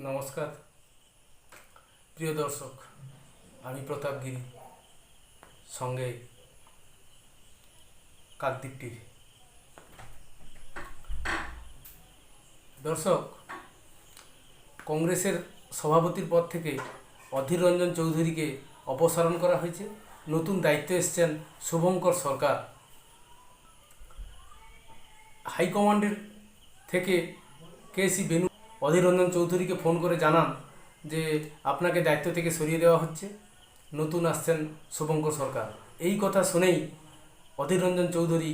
নমস্কার প্রিয় দর্শক, আমি প্রতাপ গিরি, সঙ্গে কাকদ্বীপ টিভি। দর্শক, কংগ্রেসের সভাপতির পদ থেকে অধীর রঞ্জন চৌধুরীকে অপসারণ করা হয়েছে। নতুন দায়িত্বে এসছেন শুভঙ্কর সরকার। হাইকমান্ডের থেকে কেসি বেনু অধীর রঞ্জন চৌধুরীকে ফোন করে জানান যে আপনাকে দায়িত্ব থেকে সরিয়ে দেওয়া হচ্ছে, নতুন আসছেন শুভঙ্কর সরকার। এই কথা শুনেই অধীর রঞ্জন চৌধুরী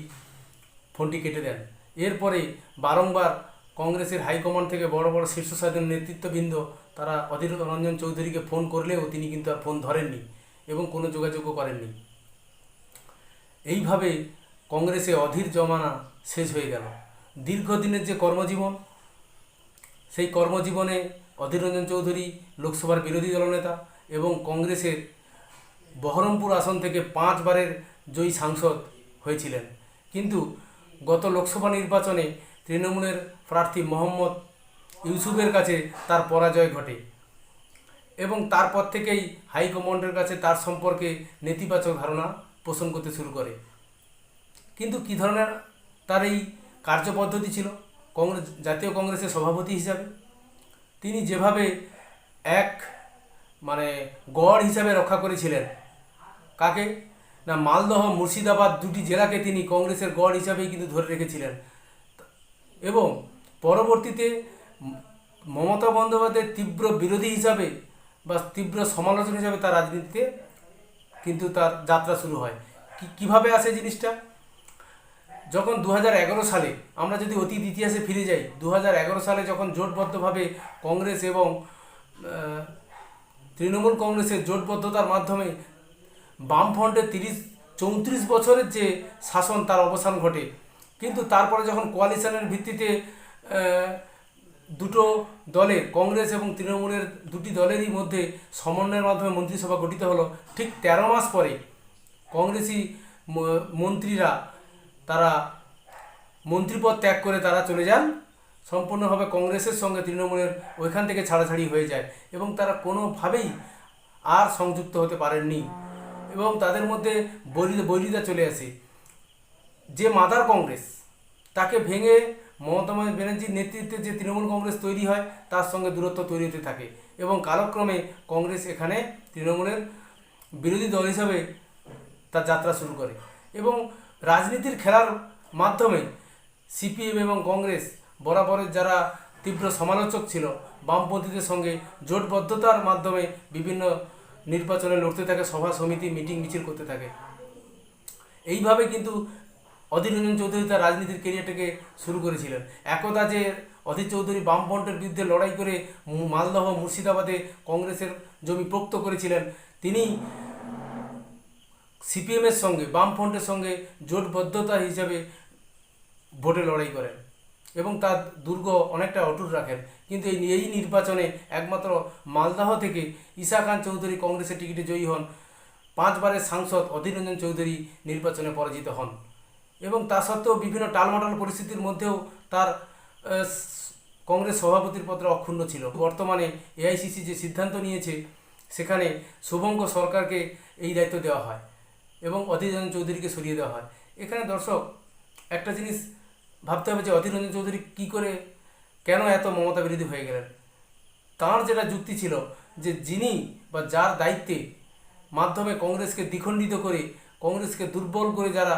ফোনটি কেটে দেন। এরপরে বারংবার কংগ্রেসের হাইকমান্ড থেকে বড় বড় শীর্ষস্থানীয় নেতৃত্ববৃন্দ তারা অধীর রঞ্জন চৌধুরীকে ফোন করলেও তিনি কিন্তু আর ফোন ধরেননি এবং কোনো যোগাযোগও করেননি। এইভাবে কংগ্রেসে অধীর জমানা শেষ হয়ে গেল। দীর্ঘদিনের যে কর্মজীবন, সেই কর্মজীবনে অধীর রঞ্জন চৌধুরী লোকসভার বিরোধী দলনেতা এবং কংগ্রেসের বহরমপুর আসন থেকে 5 বারের জয়ী সাংসদ হয়েছিলেন। কিন্তু গত লোকসভা নির্বাচনে তৃণমূলের প্রার্থী মোহাম্মদ ইউসুফের কাছে তার পরাজয় ঘটে এবং তারপর থেকেই হাইকমান্ডের কাছে তার সম্পর্কে নেতিবাচক ধারণা পোষণ করতে শুরু করে। কিন্তু কী ধরনের তার এই কার্যপদ্ধতি ছিল? জাতীয় কংগ্রেসের সভাপতি হিসাবে তিনি যেভাবে এক গড় হিসাবে রক্ষা করেছিলেন, কাকে না, মালদহ মুর্শিদাবাদ দুটি জেলাকে তিনি কংগ্রেসের গড় হিসাবেই কিন্তু ধরে রেখেছিলেন। এবং পরবর্তীতে মমতা বন্দ্যোপাধ্যায়ের তীব্র বিরোধী হিসাবে বা তীব্র সমালোচনা হিসাবে তার রাজনীতিতে কিন্তু তার যাত্রা শুরু হয়। কীভাবে আসে জিনিসটা? যখন 2011 সালে, আমরা যদি অতীত ইতিহাসে ফিরে যাই, 2011 সালে যখন জোটবদ্ধভাবে কংগ্রেস এবং তৃণমূল কংগ্রেসের জোটবদ্ধতার মাধ্যমে বামফ্রন্টের 34 বছরের যে শাসন তার অবসান ঘটে। কিন্তু তারপরে যখন কোয়ালিশনের ভিত্তিতে দুটো দলের, কংগ্রেস এবং তৃণমূলের দুটি দলেরই মধ্যে সমন্বয়ের মাধ্যমে মন্ত্রিসভা গঠিত হলো, ঠিক 13 মাস পরে কংগ্রেসি মন্ত্রীরা তারা মন্ত্রীপদ ত্যাগ করে তারা চলে যান সম্পূর্ণভাবে কংগ্রেসের সঙ্গে। তৃণমূলের ওইখান থেকে ছাড়াছাড়ি হয়ে যায় এবং তারা কোনোভাবেই আর সংযুক্ত হতে পারেননি এবং তাদের মধ্যে বৈরিতা চলে আসে। যে মাদার কংগ্রেস, তাকে ভেঙে মমতা ব্যানার্জির নেতৃত্বে যে তৃণমূল কংগ্রেস তৈরি হয়, তার সঙ্গে দূরত্ব তৈরি হতে থাকে এবং কালক্রমে কংগ্রেস এখানে তৃণমূলের বিরোধী দল হিসাবে তার যাত্রা শুরু করে এবং রাজনীতির খেলার মাধ্যমে সিপিএম এবং কংগ্রেস বরাবরের যারা তীব্র সমালোচক ছিল, বামপন্থীদের সঙ্গে জোটবদ্ধতার মাধ্যমে বিভিন্ন নির্বাচনে লড়তে থাকে, সভা সমিতি মিটিং মিছিল করতে থাকে। এইভাবে কিন্তু অধীর রঞ্জন চৌধুরী তার রাজনীতির কেরিয়ারটাকে শুরু করেছিলেন। একদা যে অধীর চৌধুরী বামফ্রন্টের বিরুদ্ধে লড়াই করে মালদহ মুর্শিদাবাদে কংগ্রেসের জমি পোক্ত করেছিলেন, তিনি সিপিএমের সঙ্গে বামফ্রন্টের সঙ্গে জোটবদ্ধতা হিসাবে ভোটে লড়াই করেন এবং তার দুর্গ অনেকটা অটুট রাখেন। কিন্তু এই নির্বাচনে একমাত্র মালদহ থেকে ঈশা খান চৌধুরী কংগ্রেসের টিকিটে জয়ী হন। 5 বারের সাংসদ অধীর রঞ্জন চৌধুরী নির্বাচনে পরাজিত হন এবং তা সত্ত্বেও বিভিন্ন টালমাটাল পরিস্থিতির মধ্যেও তার কংগ্রেস সভাপতির পদে অক্ষুণ্ণ ছিল। বর্তমানে এআইসিসি যে সিদ্ধান্ত নিয়েছে, সেখানে শুভঙ্কর সরকারকে এই দায়িত্ব দেওয়া হয় এবং অধীর রঞ্জন চৌধুরীকে সরিয়ে দেওয়া হয়। এখানে দর্শক একটা জিনিস ভাবতে হবে যে অধীর রঞ্জন চৌধুরী কী করে, কেন এত মমতা বিরোধী হয়ে গেলেন? তাঁর যেটা যুক্তি ছিল যে যিনি বা যার দায়িত্বে মাধ্যমে কংগ্রেসকে দ্বিখণ্ডিত করে, কংগ্রেসকে দুর্বল করে যারা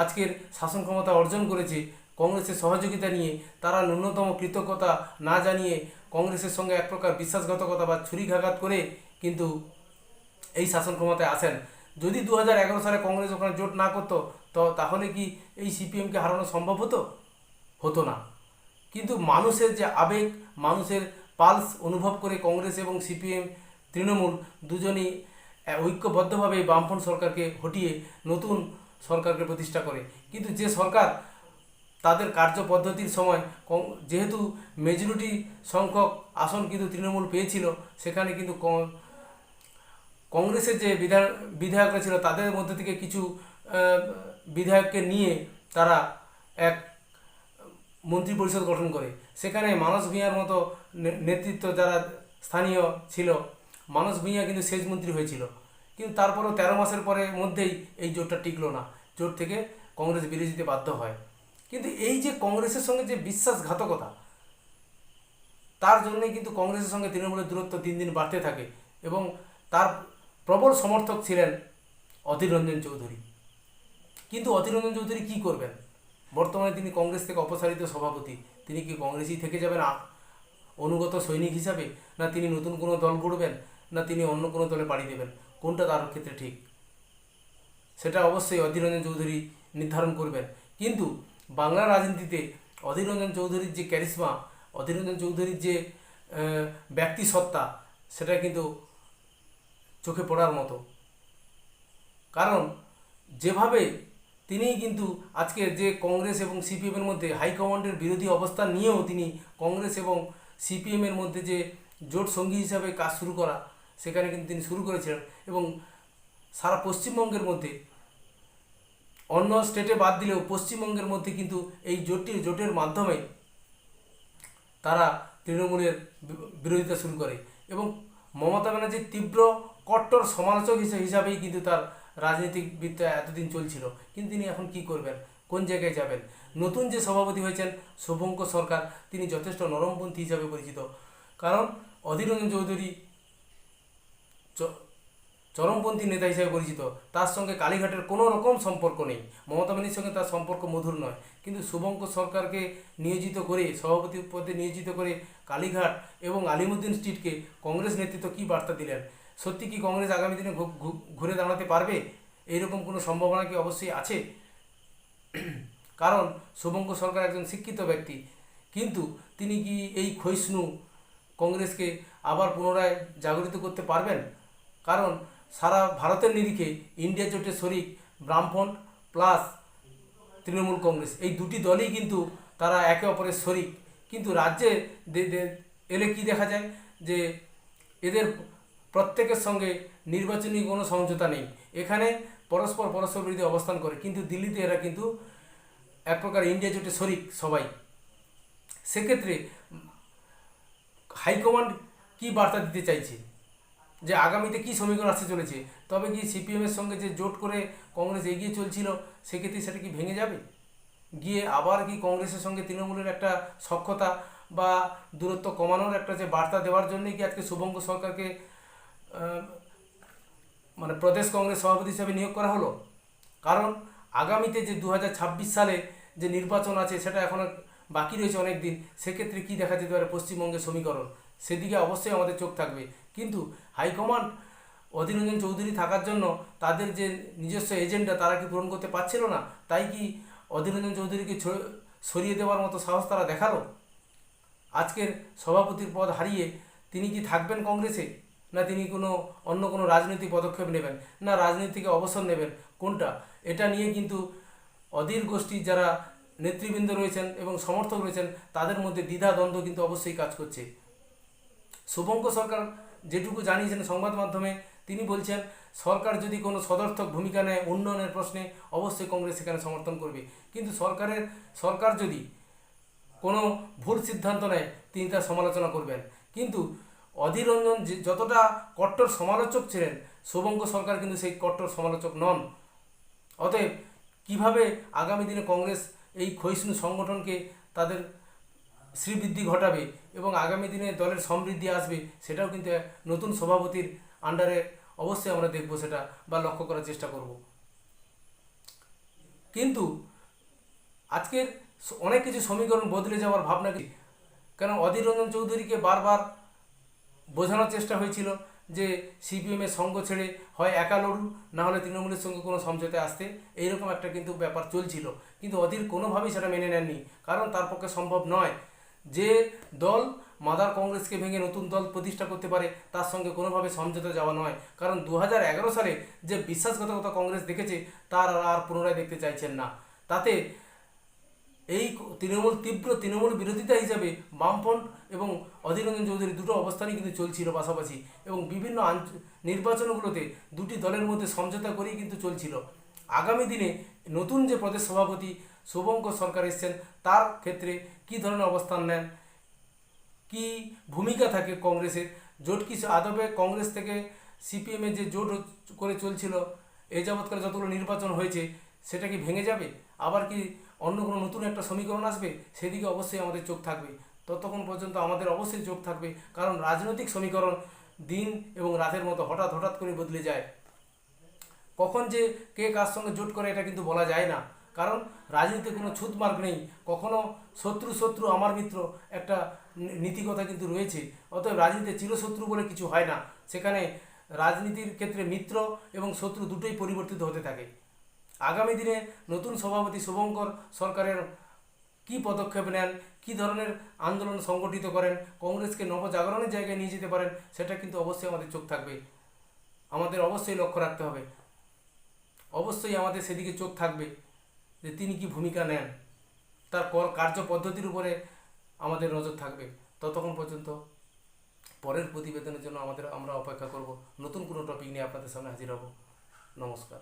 আজকের শাসন ক্ষমতা অর্জন করেছে, কংগ্রেসের সহযোগিতা নিয়ে তারা ন্যূনতম কৃতজ্ঞতা না জানিয়ে কংগ্রেসের সঙ্গে এক প্রকার বিশ্বাসঘাতকতা বা ছুরিঘাঘাত করে কিন্তু এই শাসন ক্ষমতায় আসেন। যদি 2011 সালে কংগ্রেস ওখানে জোট না করতো, তাহলে কি এই সিপিএমকে হারানো সম্ভব হতো না। কিন্তু মানুষের যে আবেগ, মানুষের পালস অনুভব করে কংগ্রেস এবং সিপিএম তৃণমূল দুজনই ঐক্যবদ্ধভাবে বামফ্রন্ট সরকারকে হটিয়ে নতুন সরকারকে প্রতিষ্ঠা করে। কিন্তু যে সরকার তাদের কার্যপদ্ধতির সময় যেহেতু মেজরিটি সংখ্যক আসন কিন্তু তৃণমূল পেয়েছিল, সেখানে কিন্তু কংগ্রেসের যে বিধায়করা ছিল তাদের মধ্যে থেকে কিছু বিধায়ককে নিয়ে তারা এক মন্ত্রী পরিষদ গঠন করে। সেখানে মানস ভূঁইয়ার মতো নেতৃত্ব যারা স্থানীয় ছিল, মানস ভূঁইয়া কিন্তু সেচ মন্ত্রী হয়েছিল। কিন্তু তারপরেও 13 মাসের পরে মধ্যেই এই জোটটা টিকলো না, জোট থেকে কংগ্রেস বেরিয়ে যেতে বাধ্য হয়। কিন্তু এই যে কংগ্রেসের সঙ্গে যে বিশ্বাসঘাতকতা, তার জন্যই কিন্তু কংগ্রেসের সঙ্গে তৃণমূলের দূরত্ব দিন দিন বাড়তে থাকে। এবং তার প্রবল সমর্থক ছিলেন অধীর রঞ্জন চৌধুরী। কিন্তু অধীর রঞ্জন চৌধুরী কী করবেন? বর্তমানে তিনি কংগ্রেস থেকে অপসারিত সভাপতি। তিনি কি কংগ্রেসই থেকে যাবেন অনুগত সৈনিক হিসাবে, না তিনি নতুন কোনো দল গড়বেন, না তিনি অন্য কোনো দলে পাড়ি দেবেন? কোনটা তার ক্ষেত্রে ঠিক, সেটা অবশ্যই অধীর রঞ্জন চৌধুরী নির্ধারণ করবেন। কিন্তু বাংলার রাজনীতিতে অধীর রঞ্জন চৌধুরীর যে ক্যারিশমা, অধীর রঞ্জন চৌধুরীর যে ব্যক্তিসত্তা, সেটা কিন্তু চোখে পড়ার মতো। কারণ যেভাবে তিনি কিন্তু আজকে যে কংগ্রেস এবং সিপিএমের মধ্যে হাইকমান্ডের বিরোধী অবস্থান নিয়েও তিনি কংগ্রেস এবং সিপিএমের মধ্যে যে জোট সঙ্গী হিসাবে কাজ শুরু করা, সেখানে কিন্তু তিনি শুরু করেছিলেন। এবং সারা পশ্চিমবঙ্গের মধ্যে, অন্য স্টেটে বাদ দিলেও পশ্চিমবঙ্গের মধ্যে কিন্তু এই জোটের মাধ্যমে তারা তৃণমূলের বিরোধিতা শুরু করে। এবং মমতা ব্যানার্জির তীব্র কট্টর সমালোচক হিসাবেই কিন্তু তার রাজনৈতিক বিদ্যা এতদিন চলছিল। কিন্তু তিনি এখন কি করবেন, কোন জায়গায় যাবেন? নতুন যে সভাপতি হয়েছেন শুভঙ্কর সরকার, তিনি যথেষ্ট নরমপন্থী হিসাবে পরিচিত। কারণ অধীর রঞ্জন চৌধুরী চরমপন্থী নেতা হিসেবে পরিচিত। তার সঙ্গে কালীঘাটের কোনো রকম সম্পর্ক নেই, মমতা ব্যানার্জির সঙ্গে তার সম্পর্ক মধুর নয়। কিন্তু শুভঙ্কর সরকারকে নিয়োজিত করে, সভাপতি পদে নিয়োজিত করে কালীঘাট এবং আলিমুদ্দিন স্ট্রিটকে কংগ্রেস নেতৃত্ব কী বার্তা দিলেন? সত্যি কি কংগ্রেস আগামী দিনে ঘুরে দাঁড়াতে পারবে? এইরকম কোনো সম্ভাবনা কি অবশ্যই আছে? কারণ শুভঙ্কর সরকার একজন শিক্ষিত ব্যক্তি, কিন্তু তিনি কি এই ক্ষয়িষ্ণু কংগ্রেসকে আবার পুনরায় জাগরিত করতে পারবেন? কারণ সারা ভারতের নিরিখে ইন্ডিয়া জোটের শরিক বামফ্রন্ট প্লাস তৃণমূল কংগ্রেস, এই দুটি দলই কিন্তু তারা একে অপরের শরিক। কিন্তু রাজ্যে এলে কি দেখা যায় যে এদের প্রত্যেকের সঙ্গে নির্বাচনী কোনো সমঝোতা নেই। এখানে পরস্পর বিরোধী অবস্থান করে, কিন্তু দিল্লিতে এরা কিন্তু এক প্রকার ইন্ডিয়া জোটের শরিক সবাই। সেক্ষেত্রে হাইকমান্ড কি বার্তা দিতে চাইছে, যে আগামীতে কি সমীকরণ আসতে চলেছে? তবে কি সিপিএমের সঙ্গে যে জোট করে কংগ্রেস এগিয়ে চলছিল, সেক্ষেত্রে সেটা কি ভেঙে যাবে? গিয়ে আবার কি কংগ্রেসের সঙ্গে তৃণমূলের একটা সখ্যতা বা দূরত্ব কমানোর একটা যে বার্তা দেওয়ার জন্যই কি আজকে শুভঙ্কর সরকারকে মানে প্রদেশ কংগ্রেস সভাপতি হিসাবে নিয়োগ করা হলো? কারণ আগামীতে যে 2026 সালে যে নির্বাচন আছে, সেটা এখনও বাকি রয়েছে অনেক দিন। সেক্ষেত্রে কী দেখা যেতে পারে পশ্চিমবঙ্গের সমীকরণ, সেদিকে অবশ্যই আমাদের চোখ থাকবে। কিন্তু হাইকমান্ড অধীর রঞ্জন চৌধুরী থাকার জন্য তাদের যে নিজস্ব এজেন্ডা, তারা কি পূরণ করতে পারছিল না? তাই কি অধীর রঞ্জন চৌধুরীকে সরিয়ে দেওয়ার মতো সাহস তারা দেখালো? আজকের সভাপতির পদ হারিয়ে তিনি কি থাকবেন কংগ্রেসে, না তিনি অন্য কোনো রাজনৈতিক পদক্ষেপ নেবেন, না রাজনীতি থেকে অবসর নেবেন? কোনটা? এটা নিয়ে কিন্তু অধীর গোষ্ঠীর যারা নেতৃবৃন্দ রয়েছেন এবং সমর্থক রয়েছেন, তাদের মধ্যে দ্বিধাদ্বন্দ্ব কিন্তু অবশ্যই কাজ করছে। শুভঙ্কর সরকার যেটুকু জানিয়েছেন সংবাদ মাধ্যমে, তিনি বলছেন সরকার যদি কোনো সদর্থক ভূমিকা নেয় উন্নয়নের প্রশ্নে, অবশ্যই কংগ্রেস সেখানে সমর্থন করবে। কিন্তু সরকার যদি কোনো ভুল সিদ্ধান্ত নেয়, তিনি তার সমালোচনা করবেন। কিন্তু অধীর রঞ্জন যতটা কট্টর সমালোচক ছিলেন, শুভঙ্কর সরকার কিন্তু সেই কট্টর সমালোচক নন। অতএব কিভাবে আগামী দিনে কংগ্রেস এই ক্ষয়িষ্ণু সংগঠনকে তাদের শ্রীবৃদ্ধি ঘটাবে এবং আগামী দিনে দলের সমৃদ্ধি আসবে, সেটাও কিন্তু নতুন সভাপতির আন্ডারে অবশ্যই আমরা দেখব, সেটা বা লক্ষ্য করার চেষ্টা করব। কিন্তু আজকের অনেক কিছু সমীকরণ বদলে যাওয়ার ভাবনা কি? কেন অধীর রঞ্জন চৌধুরীকে বারবার বোঝানোর চেষ্টা হয়েছিল যে সিপিএমের সঙ্গ ছেড়ে হয় একা লড়ুন, না হলে তৃণমূলের সঙ্গে কোনো সমঝোতায় আসতে, এইরকম একটা কিন্তু ব্যাপার চলছিল। কিন্তু অধীর কোনোভাবেই সেটা মেনে নেননি, কারণ তার পক্ষে সম্ভব নয় যে দল মাদার কংগ্রেসকে ভেঙে নতুন দল প্রতিষ্ঠা করতে পারে, তার সঙ্গে কোনোভাবে সমঝোতা যাওয়া নয়। কারণ 2011 সালে যে বিশ্বাসঘাতকতা কংগ্রেস দেখেছে, তার আর পুনরায় দেখতে চাইছেন না। তাতে এই তীব্র তৃণমূল বিরোধিতা হিসাবে বামফ্রন্ট এবং অধীর রঞ্জন চৌধুরী দুটো অবস্থানই কিন্তু চলছিল পাশাপাশি, এবং বিভিন্ন নির্বাচনগুলোতে দুটি দলের মধ্যে সমঝোতা করেই কিন্তু চলছিল। আগামী দিনে নতুন যে প্রদেশ সভাপতি শুভঙ্কর সরকার এসছেন তার ক্ষেত্রে কী ধরনের অবস্থান নেন, কি ভূমিকা থাকে কংগ্রেসের, জোট কি আদবে কংগ্রেস থেকে সিপিএমের যে জোট করে চলছিল এ যাবৎকালে যতগুলো নির্বাচন হয়েছে সেটা কি ভেঙে যাবে, আবার কি অন্য কোনো নতুন একটা সমীকরণ আসবে, সেদিকে অবশ্যই আমাদের চোখ থাকবে। ততক্ষণ পর্যন্ত আমাদের অবশ্যই চোখ থাকবে, কারণ রাজনৈতিক সমীকরণ দিন এবং রাতের মতো হঠাৎ হঠাৎ করে বদলে যায়। কখন যে কে কার সঙ্গে জোট করে এটা কিন্তু বলা যায় না, কারণ রাজনীতিতে কোনো ছুঁতমার্গ নেই। কখনো শত্রু শত্রু আমার মিত্র একটা নীতিকথা কিন্তু রয়েছে। অতএব রাজনীতিতে চিরশত্রু বলে কিছু হয় না, সেখানে রাজনীতির ক্ষেত্রে মিত্র এবং শত্রু দুটোই পরিবর্তিত হতে থাকে। আগামী দিনে নতুন সভাপতি শুভঙ্কর সরকারের কী পদক্ষেপ নেন, কী ধরনের আন্দোলন সংগঠিত করেন, কংগ্রেসকে নবজাগরণের জায়গায় নিয়ে যেতে পারেন, সেটা কিন্তু অবশ্যই আমাদের চোখ থাকবে। আমাদের অবশ্যই লক্ষ্য রাখতে হবে, অবশ্যই আমাদের সেদিকে চোখ থাকবে যে তিনি কি ভূমিকা নেন, তার কার্য পদ্ধতির উপরে আমাদের নজর থাকবে। ততক্ষণ পর্যন্ত পরের প্রতিবেদনের জন্য আমরা অপেক্ষা করব। নতুন কোনো টপিক নিয়ে আপনাদের সামনে হাজির হব। নমস্কার।